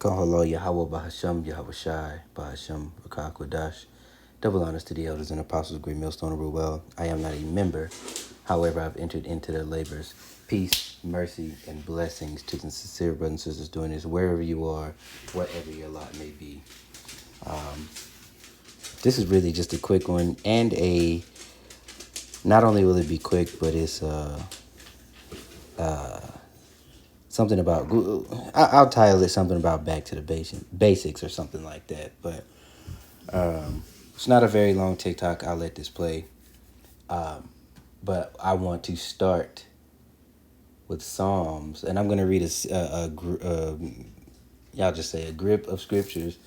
Kahalo Yahweh Bahasham Yahweh Shai Bahasham Rakakwadash. Double honors to the elders and apostles, great millstone rule well. I am not a member. However, I've entered into their labors. Peace, mercy, and blessings to the sincere brothers and sisters doing this wherever you are, whatever your lot may be. This is really just a quick one, and not only will it be quick, but it's something about. I'll title it something about back to the basics or something like that. But it's not a very long TikTok. I'll let this play. But I want to start with Psalms, and I'm going to read y'all just say a grip of scriptures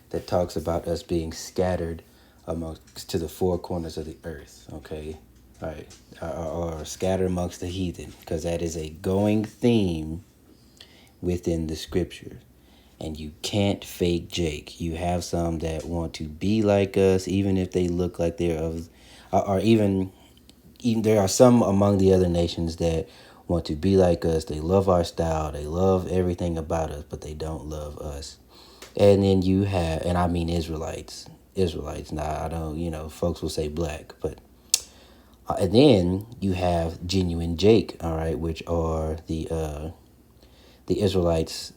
that talks about us being scattered amongst to the four corners of the earth. Okay, all right, or scattered amongst the heathen, because that is a going theme within the scripture. And you can't fake Jake. You have some that want to be like us, even if they look like they're of, or even there are some among the other nations that want to be like us. They love our style. They love everything about us, but they don't love us. And then you have, and I mean Israelites. Now, I don't, folks will say black, but, and then you have genuine Jake, all right, which are the Israelites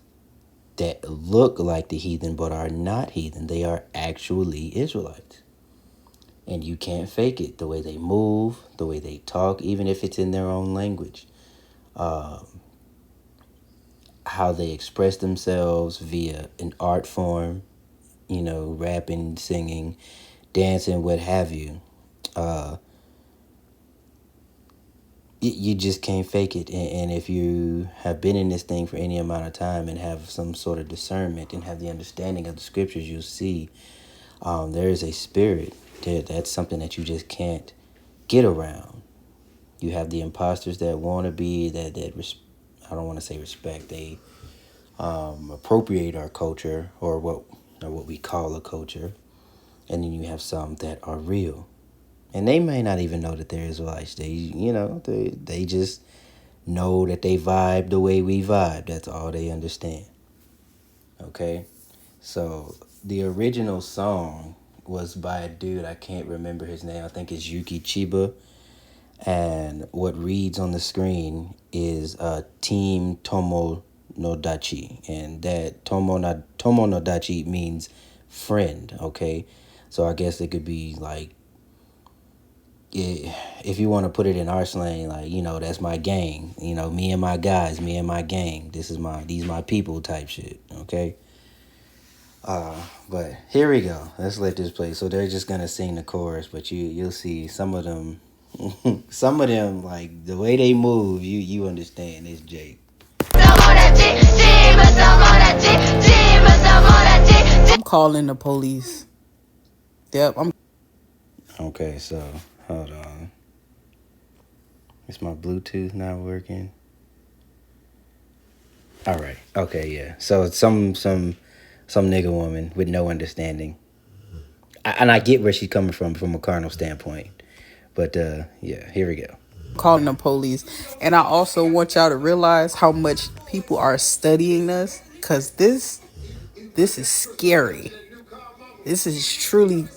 that look like the heathen but are not heathen. They are actually Israelites. And you can't fake it. The way they move, the way they talk, even if it's in their own language. How they express themselves via an art form, rapping, singing, dancing, what have you. You just can't fake it. And if you have been in this thing for any amount of time and have some sort of discernment and have the understanding of the scriptures, you'll see there is a spirit there. That's something that you just can't get around. You have the imposters that want to be, I don't want to say respect. They appropriate our culture or what we call a culture. And then you have some that are real. And they may not even know that they're Israelites. They just know that they vibe the way we vibe. That's all they understand. Okay? So the original song was by a dude, I can't remember his name. I think it's Yuki Chiba. And what reads on the screen is Team Tomo no Dachi. And that Tomo no Dachi means friend, okay? So I guess it could be like, if you want to put it in our slang, like, that's my gang. Me and my guys, me and my gang. These my people type shit, okay? But here we go. Let's let this play. So they're just gonna sing the chorus, but you'll see some of them, like the way they move, you understand. It's Jake. I'm calling the police. Yep, I'm. Okay, so hold on. Is my Bluetooth not working? All right. Okay, yeah. So it's some nigga woman with no understanding. And I get where she's coming from a carnal standpoint. But yeah, here we go. Calling the police. And I also want y'all to realize how much people are studying us, because this is scary. This is truly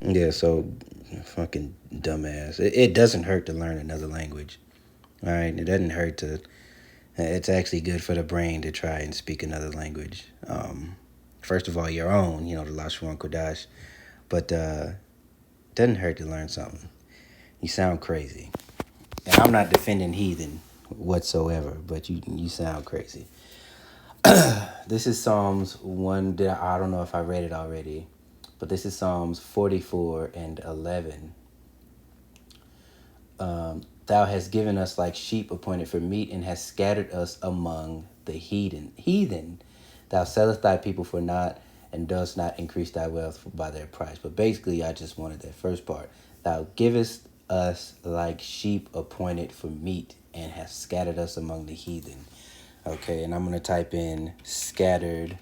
Yeah, so fucking dumbass. It doesn't hurt to learn another language. All right, it doesn't hurt to. It's actually good for the brain to try and speak another language. First of all, your own, the Lashwan Kodash. But doesn't hurt to learn something. You sound crazy. And I'm not defending heathen whatsoever, but you sound crazy. This is Psalms 1. I don't know if I read it already, but this is Psalms 44 and 11. Thou hast given us like sheep appointed for meat, and hast scattered us among the heathen. Thou sellest thy people for naught, and dost not increase thy wealth by their price. But basically, I just wanted that first part. Thou givest us like sheep appointed for meat, and hast scattered us among the heathen. Okay, and I'm going to type in scattered.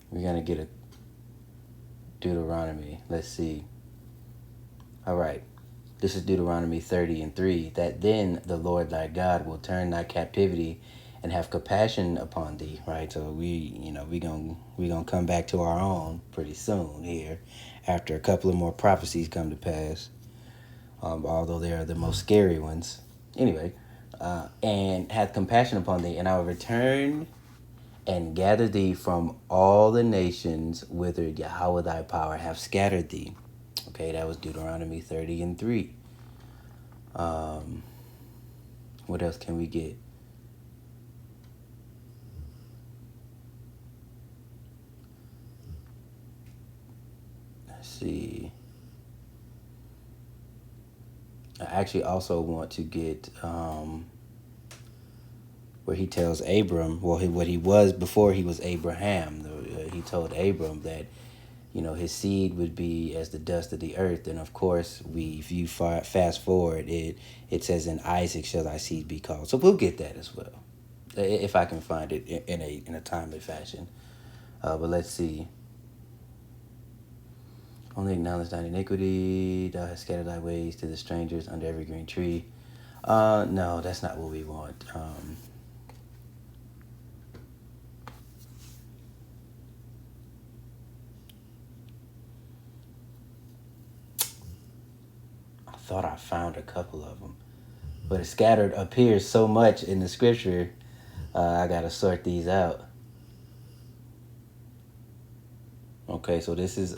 We're going to get Deuteronomy. Let's see. All right. This is Deuteronomy 30:3. That then the Lord thy God will turn thy captivity and have compassion upon thee. Right. So we gonna come back to our own pretty soon here, after a couple of more prophecies come to pass. Although they are the most scary ones. Anyway, and hath compassion upon thee, and I will return and gather thee from all the nations whither Yahweh thy power have scattered thee. Okay, that was Deuteronomy 30:3. What else can we get? Let's see. I actually also want to get where he tells Abram, well, what he was before he was Abraham. He told Abram that his seed would be as the dust of the earth, and of course, if you fast forward, it says, "In Isaac shall thy seed be called." So we'll get that as well, if I can find it in a timely fashion. But let's see. Only acknowledge thine iniquity. Thou hast scattered thy ways to the strangers under every green tree. No, that's not what we want. I thought I found a couple of them, but scattered appears so much in the scripture. I gotta sort these out. Okay, so this is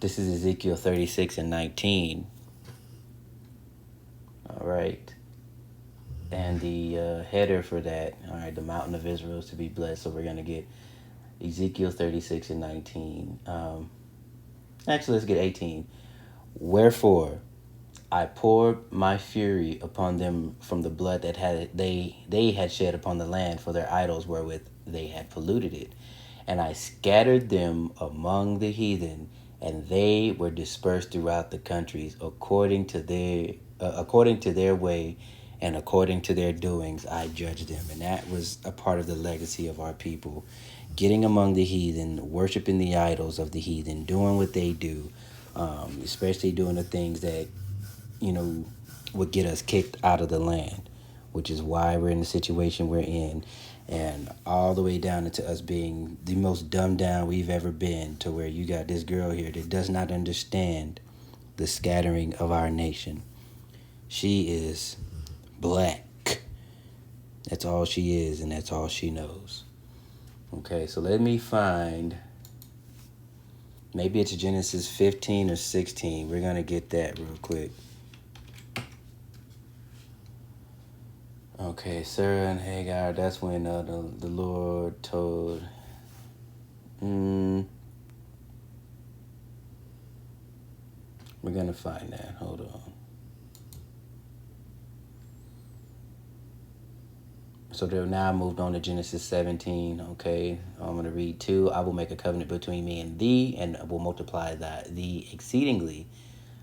Ezekiel 36:19. All right. And the header for that, all right, the mountain of Israel is to be blessed. So we're going to get Ezekiel 36:19. Actually, let's get 18. Wherefore I poured my fury upon them from the blood that they had shed upon the land for their idols wherewith they had polluted it. And I scattered them among the heathen, and they were dispersed throughout the countries according to their way and according to their doings I judged them. And that was a part of the legacy of our people, getting among the heathen, worshiping the idols of the heathen, doing what they do, especially doing the things that would get us kicked out of the land, which is why we're in the situation we're in, and all the way down into us being the most dumbed down we've ever been, to where you got this girl here that does not understand the scattering of our nation. She is black. That's all she is, and that's all she knows. Okay, so let me find, maybe it's Genesis 15 or 16. We're going to get that real quick. Okay, Sarah and Hagar, that's when the Lord told... we're going to find that. Hold on. So now I moved on to Genesis 17. Okay, I'm going to read 2. I will make a covenant between me and thee, and will multiply thee exceedingly.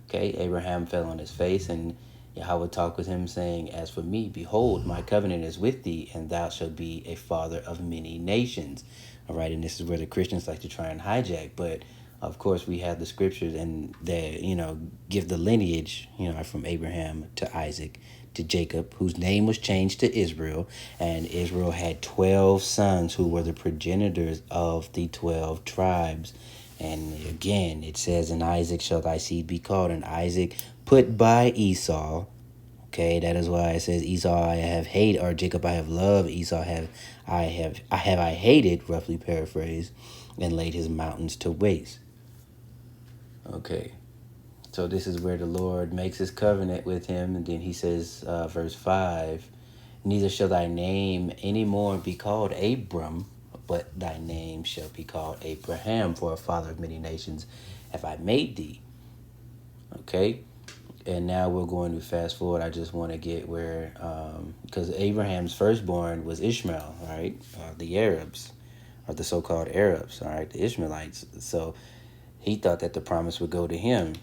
Okay, Abraham fell on his face, and Yahweh talked with him, saying, As for me, behold, my covenant is with thee, and thou shalt be a father of many nations. All right, and this is where the Christians like to try and hijack, but of course we have the scriptures, and they, give the lineage, from Abraham to Isaac to Jacob, whose name was changed to Israel, and Israel had 12 sons who were the progenitors of the 12 tribes. And again, it says, In Isaac shall thy seed be called, and Isaac put by Esau. Okay, that is why it says Esau I have hated, or Jacob I have loved, Esau I hated, roughly paraphrased, and laid his mountains to waste. Okay, so this is where the Lord makes his covenant with him, and then he says, verse 5, Neither shall thy name any more be called Abram, but thy name shall be called Abraham, for a father of many nations have I made thee. Okay, and now we're going to fast forward. I just want to get where, because Abraham's firstborn was Ishmael, right? The Arabs, or the so-called Arabs, all right, the Ishmaelites. So he thought that the promise would go to him.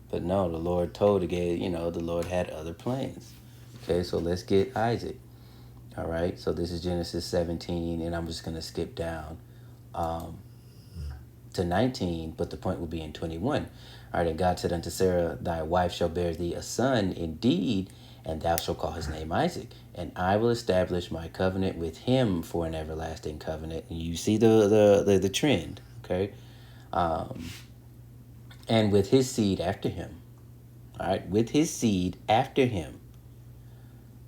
But no, the Lord the Lord had other plans. Okay, so let's get Isaac. All right, so this is Genesis 17, and I'm just going to skip down to 19, but the point will be in 21. All right, and God said unto Sarah, thy wife shall bear thee a son indeed, and thou shalt call his name Isaac. And I will establish my covenant with him for an everlasting covenant. And you see the trend, okay? And with his seed after him. All right, with his seed after him.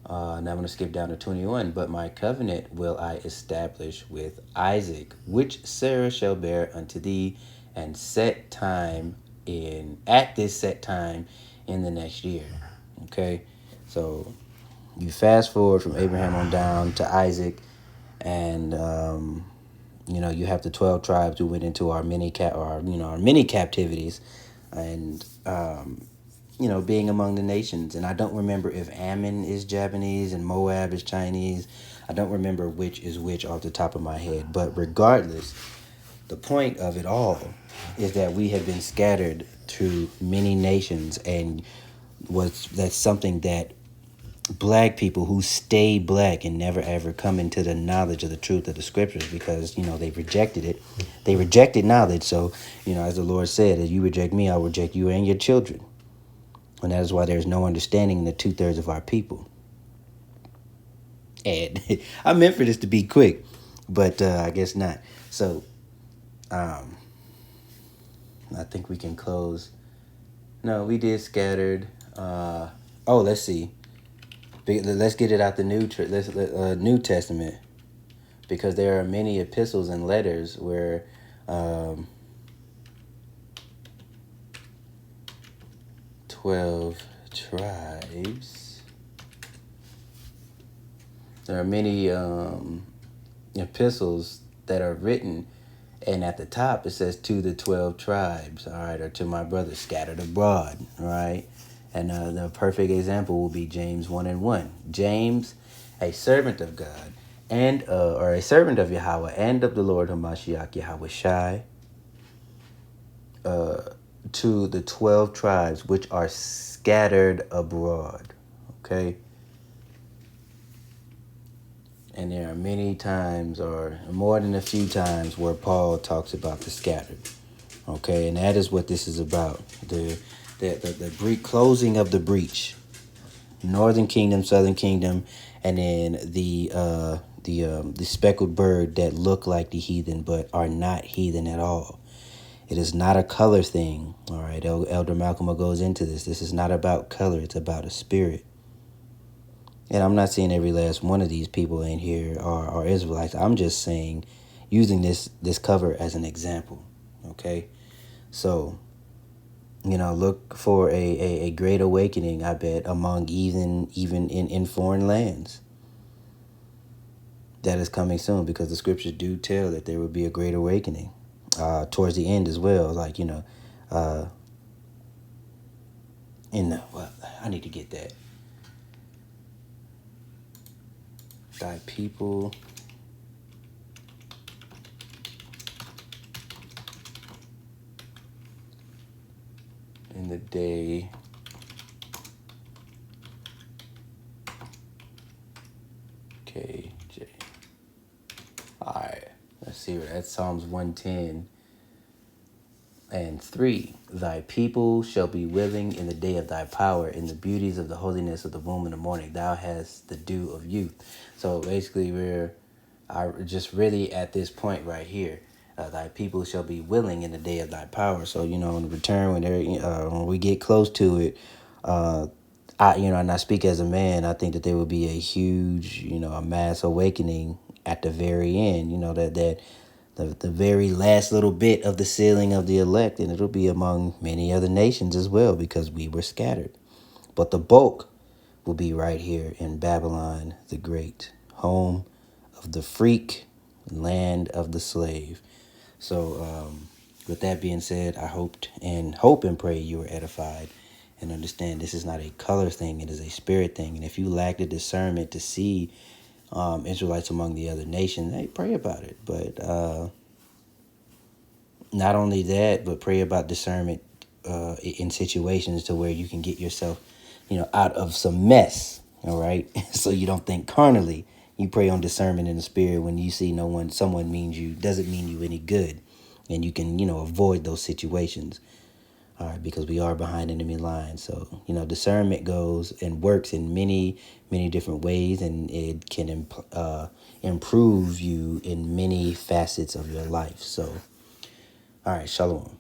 Now I'm going to skip down to 21. But my covenant will I establish with Isaac, which Sarah shall bear unto thee, and set time at this set time in the next year. Okay, so you fast forward from Abraham on down to Isaac, and you have the 12 tribes who went into our mini captivities, and being among the nations. And I don't remember if Ammon is Japanese and Moab is Chinese. I don't remember which is which off the top of my head. But regardless, the point of it all is that we have been scattered to many nations, and that's something that black people who stay black and never ever come into the knowledge of the truth of the scriptures, because they rejected it. They rejected knowledge. So as the Lord said, if you reject me, I'll reject you and your children. And that is why there's no understanding in the 2/3 of our people. And I meant for this to be quick, but I guess not. So I think we can close. No, we did scattered. Let's see. Let's get it out the New Testament, because there are many epistles and letters where 12 tribes. There are many epistles that are written, and at the top it says to the 12 tribes, all right, or to my brothers scattered abroad, all right. And the perfect example will be James 1:1. James, a servant of God, or a servant of Yahweh and of the Lord Hamashiach Yahweh Shai, to the 12 tribes which are scattered abroad. Okay? And there are many times, or more than a few times, where Paul talks about the scattered. Okay? And that is what this is about. The closing of the breach. Northern kingdom, southern kingdom, and then the speckled bird that look like the heathen but are not heathen at all. It is not a color thing. All right, Elder Malcolm goes into this. This is not about color. It's about a spirit. And I'm not saying every last one of these people in here are Israelites. I'm just saying, using this cover as an example. Okay, so look for a great awakening, I bet, among even in foreign lands. That is coming soon, because the scriptures do tell that there will be a great awakening towards the end as well. Like, I need to get that. Thy people in the day KJ. Alright, let's see what that's. Psalms 110:3. Thy people shall be willing in the day of thy power, in the beauties of the holiness of the womb in the morning. Thou hast the dew of youth. So basically, we're just really at this point right here. Thy people shall be willing in the day of thy power. So in return, when we get close to it, and I speak as a man, I think that there will be a huge, a mass awakening at the very end. The very last little bit of the sealing of the elect, and it'll be among many other nations as well, because we were scattered. But the bulk will be right here in Babylon the Great, home of the freak, land of the slave. So with that being said, I hope and pray you are edified and understand this is not a color thing, it is a spirit thing. And if you lack the discernment to see Israelites among the other nations, hey, pray about it. But not only that, but pray about discernment in situations to where you can get yourself, out of some mess. All right, so you don't think carnally, You pray on discernment in the spirit when you see someone means you doesn't mean you any good, and you can avoid those situations. All right, because we are behind enemy lines. So discernment goes and works in many different ways, and it can improve you in many facets of your life. So, all right, shalom.